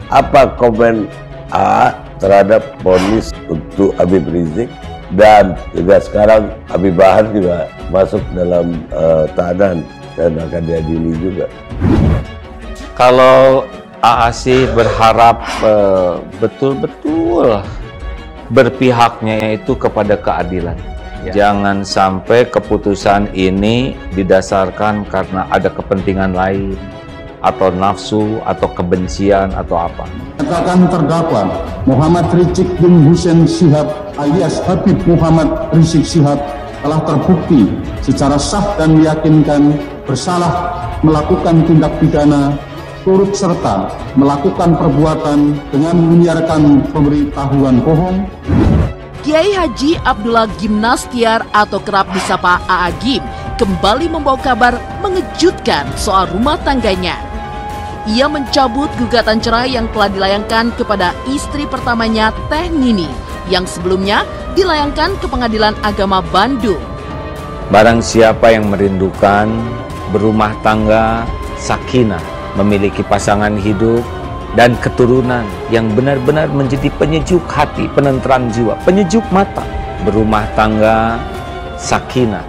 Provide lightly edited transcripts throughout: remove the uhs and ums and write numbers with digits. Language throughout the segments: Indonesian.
Apa komen A terhadap vonis untuk Habib Rizik, dan juga sekarang Habib Bahar juga masuk dalam tahanan dan akan diadili juga. Kalau AAC berharap betul-betul berpihaknya itu kepada keadilan. Jangan sampai keputusan ini didasarkan karena ada kepentingan lain, atau nafsu, atau kebencian, atau apa. Katakan terdakwa Muhammad Rizik bin Hussein Shihab alias Habib Muhammad Rizik Shihab telah terbukti secara sah dan meyakinkan bersalah melakukan tindak pidana turut serta melakukan perbuatan dengan menyiarkan pemberitahuan bohong. Kiai Haji Abdullah Gimnastiar atau kerap disapa AA Gim kembali membawa kabar mengejutkan soal rumah tangganya. Ia mencabut gugatan cerai yang telah dilayangkan kepada istri pertamanya Teh Nini yang sebelumnya dilayangkan ke Pengadilan Agama Bandung. Barang siapa yang merindukan berumah tangga sakinah, memiliki pasangan hidup dan keturunan yang benar-benar menjadi penyejuk hati, penenteram jiwa, penyejuk mata, berumah tangga sakinah.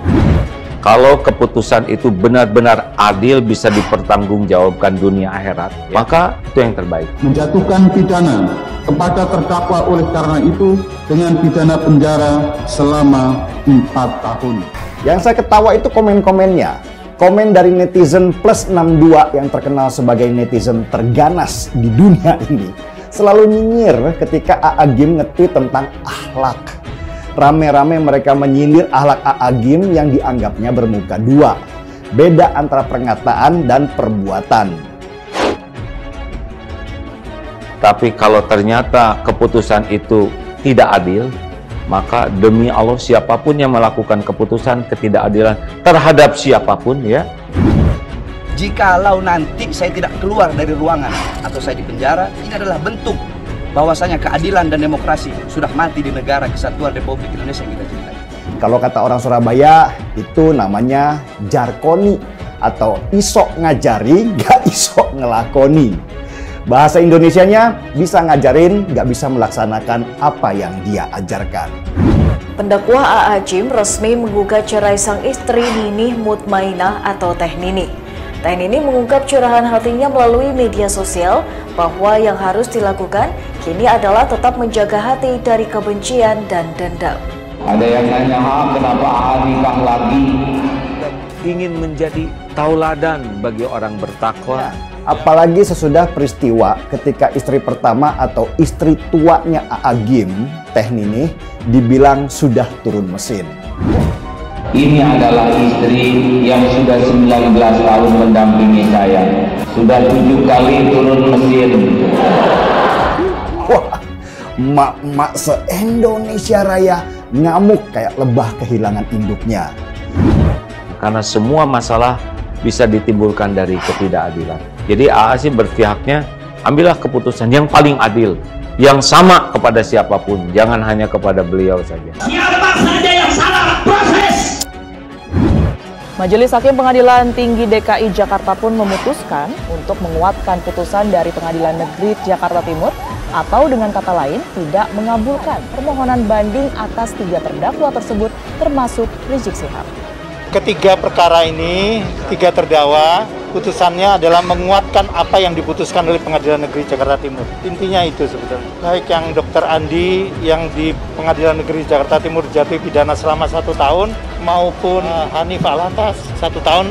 Kalau keputusan itu benar-benar adil, bisa dipertanggungjawabkan dunia akhirat, maka itu yang terbaik. Menjatuhkan pidana kepada terdakwa oleh karena itu dengan pidana penjara selama 4 tahun. Yang saya ketawa itu komen-komennya. Komen dari netizen plus 62 yang terkenal sebagai netizen terganas di dunia ini selalu nyinyir ketika AA Gim nge-tweet tentang akhlak. Rame-rame mereka menyindir akhlak AA Gim yang dianggapnya bermuka dua. Beda antara pernyataan dan perbuatan. Tapi kalau ternyata keputusan itu tidak adil, maka demi Allah siapapun yang melakukan keputusan ketidakadilan terhadap siapapun, ya. Jikalau nanti saya tidak keluar dari ruangan atau saya di penjara, ini adalah bentuk bahwasanya keadilan dan demokrasi sudah mati di negara kesatuan Republik Indonesia yang kita cintai. Kalau kata orang Surabaya, itu namanya jarkoni atau isok ngajari, gak isok ngelakoni. Bahasa Indonesianya bisa ngajarin, gak bisa melaksanakan apa yang dia ajarkan. Pendakwa AA Gim resmi menggugat cerai sang istri Nini Mutmainah atau Teh Nini. Teh Nini mengungkap curahan hatinya melalui media sosial bahwa yang harus dilakukan kini adalah tetap menjaga hati dari kebencian dan dendam. Ada yang nanya, kenapa AA nikah lagi? Ingin menjadi tauladan bagi orang bertakwa. Apalagi sesudah peristiwa ketika istri pertama atau istri tuanya AA Gim, Teh Nini, dibilang sudah turun mesin. Ini adalah istri yang sudah 19 tahun mendampingi saya. Sudah 7 kali turun mesin. Wah, emak-emak se-Indonesia Raya ngamuk kayak lebah kehilangan induknya. Karena semua masalah bisa ditimbulkan dari ketidakadilan. Jadi AAC berpihaknya, ambillah keputusan yang paling adil, yang sama kepada siapapun, jangan hanya kepada beliau saja. Siapa saja yang salah, proses! Majelis Hakim Pengadilan Tinggi DKI Jakarta pun memutuskan untuk menguatkan putusan dari Pengadilan Negeri Jakarta Timur atau dengan kata lain tidak mengabulkan permohonan banding atas 3 terdakwa tersebut termasuk Rizik Shihab. Ketiga perkara ini, 3 terdakwa, putusannya adalah menguatkan apa yang diputuskan oleh Pengadilan Negeri Jakarta Timur. Intinya itu sebetulnya. Baik yang Dr. Andi yang di Pengadilan Negeri Jakarta Timur jatuhi pidana selama 1 tahun maupun Hanif Alatas 1 tahun,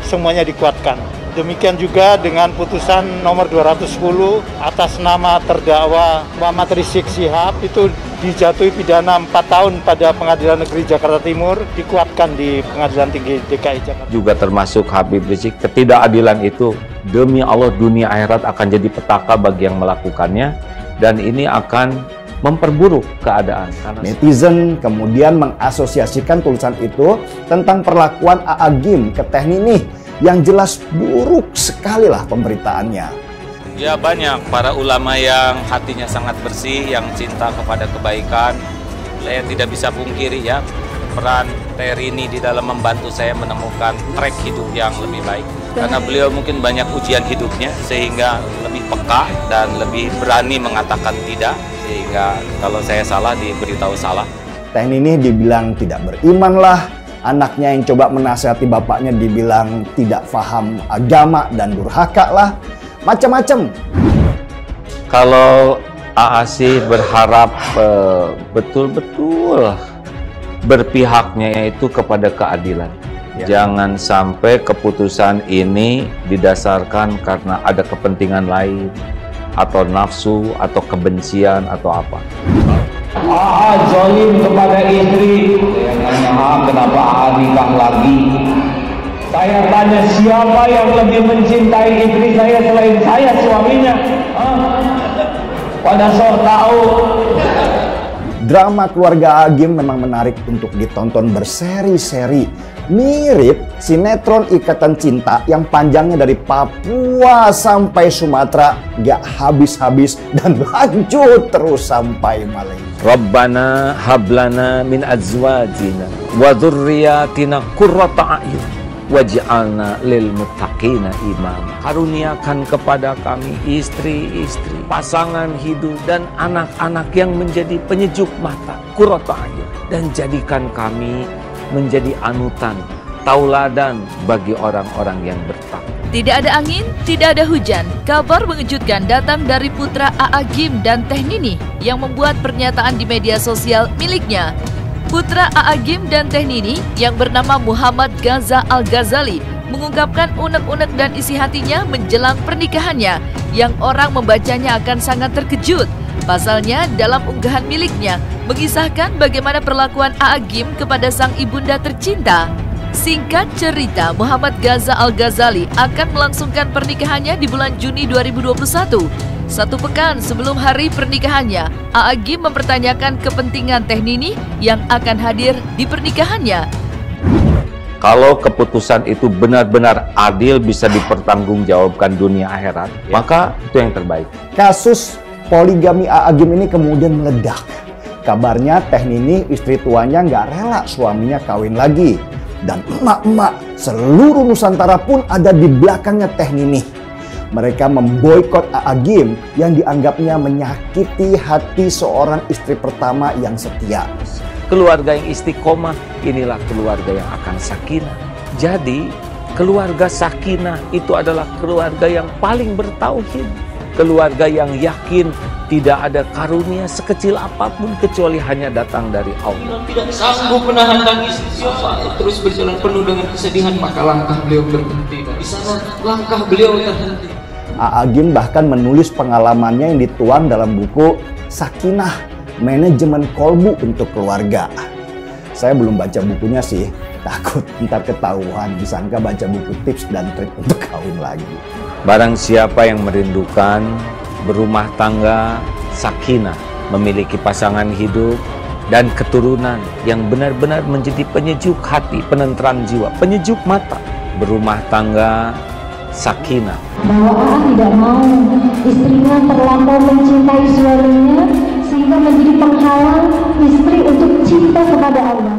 semuanya dikuatkan. Demikian juga dengan putusan nomor 210 atas nama terdakwa Muhammad Rizik Shihab itu dijatuhi pidana 4 tahun pada Pengadilan Negeri Jakarta Timur, dikuatkan di Pengadilan Tinggi DKI Jakarta. Juga termasuk Habib Rizik, ketidakadilan itu demi Allah dunia akhirat akan jadi petaka bagi yang melakukannya, dan ini akan memperburuk keadaan. Netizen kemudian mengasosiasikan tulisan itu tentang perlakuan AA Gim ke Teh Nini yang jelas buruk sekali lah pemberitaannya. Ya, banyak para ulama yang hatinya sangat bersih, yang cinta kepada kebaikan. Saya tidak bisa pungkiri ya, peran Terini di dalam membantu saya menemukan track hidup yang lebih baik. Karena beliau mungkin banyak ujian hidupnya, sehingga lebih peka dan lebih berani mengatakan tidak. Sehingga kalau saya salah, diberitahu salah. Teh Nini dibilang tidak beriman lah. Anaknya yang coba menasihati bapaknya dibilang tidak paham agama dan durhaka lah. Macam-macam. Kalau AAC berharap betul-betul berpihaknya itu kepada keadilan. Jangan sampai keputusan ini didasarkan karena ada kepentingan lain, atau nafsu, atau kebencian, atau apa. Zalim kepada istri. Saya nanya, kenapa nikah lagi? Saya tanya, siapa yang lebih mencintai istri saya selain saya, suaminya? Pada sok tahu. Drama keluarga Agim memang menarik untuk ditonton berseri-seri. Mirip sinetron Ikatan Cinta yang panjangnya dari Papua sampai Sumatera, gak habis-habis dan lanjut terus sampai Malaysia. Rabbana hablana min azwajina wa dzurriyyatina qurrata a'yun waj'alna lil muttaqina imama. Karuniakan kepada kami istri-istri, pasangan hidup dan anak-anak yang menjadi penyejuk mata, qurrata a'yun, dan jadikan kami menjadi anutan, tauladan bagi orang-orang yang bertakwa. Tidak ada angin, tidak ada hujan. Kabar mengejutkan datang dari putra Agim dan Teh Nini yang membuat pernyataan di media sosial miliknya. Putra Agim dan Teh Nini yang bernama Muhammad Gaza Al-Ghazali mengungkapkan unek-unek dan isi hatinya menjelang pernikahannya yang orang membacanya akan sangat terkejut. Pasalnya dalam unggahan miliknya mengisahkan bagaimana perlakuan Agim kepada sang ibunda tercinta. Singkat cerita, Muhammad Gaza Al-Ghazali akan melangsungkan pernikahannya di bulan Juni 2021. Satu pekan sebelum hari pernikahannya, Agim mempertanyakan kepentingan Teh Nini yang akan hadir di pernikahannya. Kalau keputusan itu benar-benar adil, bisa dipertanggungjawabkan dunia akhirat, maka itu yang terbaik. Kasus poligami Agim ini kemudian meledak. Kabarnya Teh Nini, istri tuanya, nggak rela suaminya kawin lagi. Dan emak-emak seluruh Nusantara pun ada di belakangnya Teh Nini. Mereka memboikot Agim yang dianggapnya menyakiti hati seorang istri pertama yang setia. Keluarga yang istiqomah, inilah keluarga yang akan sakinah. Jadi, keluarga sakinah itu adalah keluarga yang paling bertauhid. Keluarga yang yakin tidak ada karunia sekecil apapun kecuali hanya datang dari Allah. Tidak sanggup menahan tangis, terus berjalan penuh dengan kesedihan, maka langkah beliau berhenti. Di sana langkah beliau terhenti. Agim bahkan menulis pengalamannya yang dituang dalam buku Sakinah, Manajemen Kolbu untuk Keluarga. Saya belum baca bukunya sih, takut ntar ketahuan disangka baca buku tips dan trik untuk kawin lagi. Barang siapa yang merindukan berumah tangga sakinah, memiliki pasangan hidup dan keturunan yang benar-benar menjadi penyejuk hati, penenteram jiwa, penyejuk mata, berumah tangga sakinah. Bahwa Allah tidak mau istrinya terlampau mencintai suaminya sehingga menjadi penghalang istri untuk cinta kepada Allah.